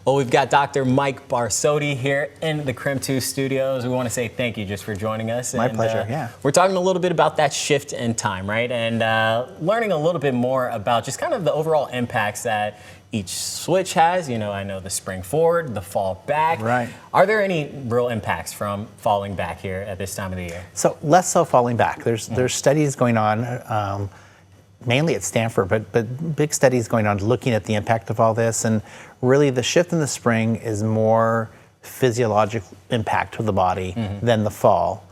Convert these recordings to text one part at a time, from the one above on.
Well, we've got Dr. Mike Barsotti here in the KREM 2 studios. We want to say thank you just for joining us. My pleasure, yeah. We're talking a little bit about that shift in time, right? And learning a little bit more about just kind of the overall impacts that each switch has. You know, I know the spring forward, the fall back. Right. Are there any real impacts from falling back here at this time of the year? So less so falling back. There's studies going on, mainly at Stanford, but big studies going on looking at the impact of all this. And really the shift in the spring is more physiological impact to the body than the fall.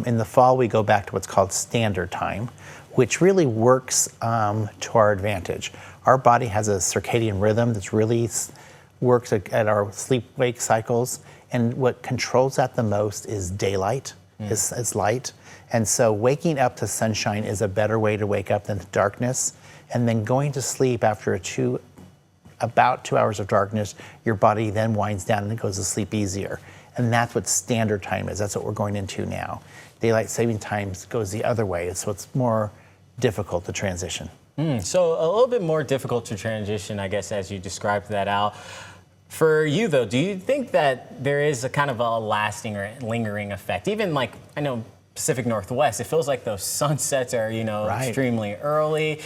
In the fall, we go back to what's called standard time, which really works to our advantage. Our body has a circadian rhythm that really works at our sleep-wake cycles, and what controls that the most is daylight, is light. And so waking up to sunshine is a better way to wake up than to darkness. And then going to sleep after about 2 hours of darkness, your body then winds down and it goes to sleep easier. And that's what standard time is. That's what we're going into now. Daylight saving time goes the other way, so it's more difficult to transition. So a little bit more difficult to transition, I guess, as you described that out. For you, though, do you think that there is a kind of a lasting or lingering effect? Even like, I know Pacific Northwest, it feels like those sunsets are, you know, extremely early.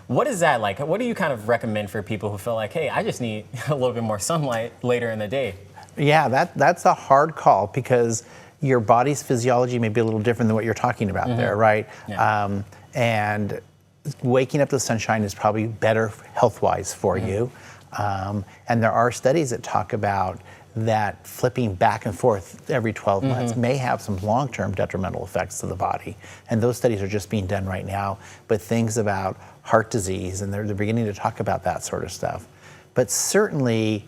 What is that like? What do you kind of recommend for people who feel like, hey, I just need a little bit more sunlight later in the day? Yeah, that's a hard call because your body's physiology may be a little different than what you're talking about there, right? Yeah. And waking up to the sunshine is probably better health-wise for you. And there are studies that talk about that flipping back and forth every 12 months may have some long-term detrimental effects to the body. And those studies are just being done right now, but things about heart disease, and they're beginning to talk about that sort of stuff. But certainly,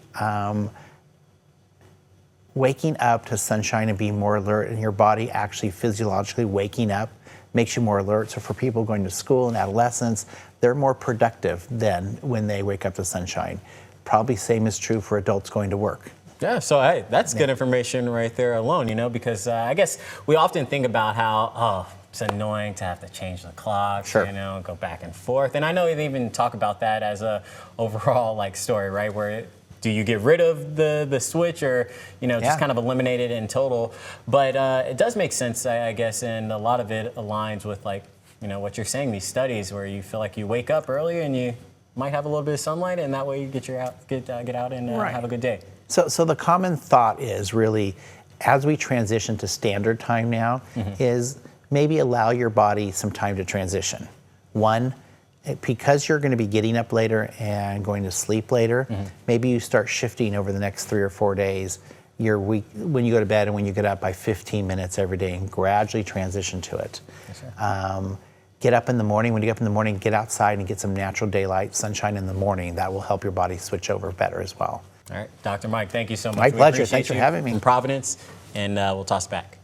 waking up to sunshine and being more alert, and your body actually physiologically waking up makes you more alert. So for people going to school and adolescents, they're more productive than when they wake up to sunshine. Probably same is true for adults going to work. Yeah, so hey, that's good information right there alone, you know, because I guess we often think about how, it's annoying to have to change the clock, you know, go back and forth. And I know they even talk about that as a overall like story, right? Where do you get rid of the switch or, you know, just kind of eliminate it in total? But it does make sense, I guess, and a lot of it aligns with like, you know, what you're saying, these studies where you feel like you wake up earlier and you might have a little bit of sunlight, and that way you get out and have a good day. So the common thought is really, as we transition to standard time now, is maybe allow your body some time to transition. One, because you're going to be getting up later and going to sleep later, maybe you start shifting over the next 3 or 4 days your week, when you go to bed and when you get up, by 15 minutes every day, and gradually transition to it. Get up in the morning. When you get up in the morning, get outside and get some natural daylight, sunshine in the morning. That will help your body switch over better as well. All right, Dr. Mike, thank you so much. My pleasure. Thanks for having me. From Providence, and we'll toss it back.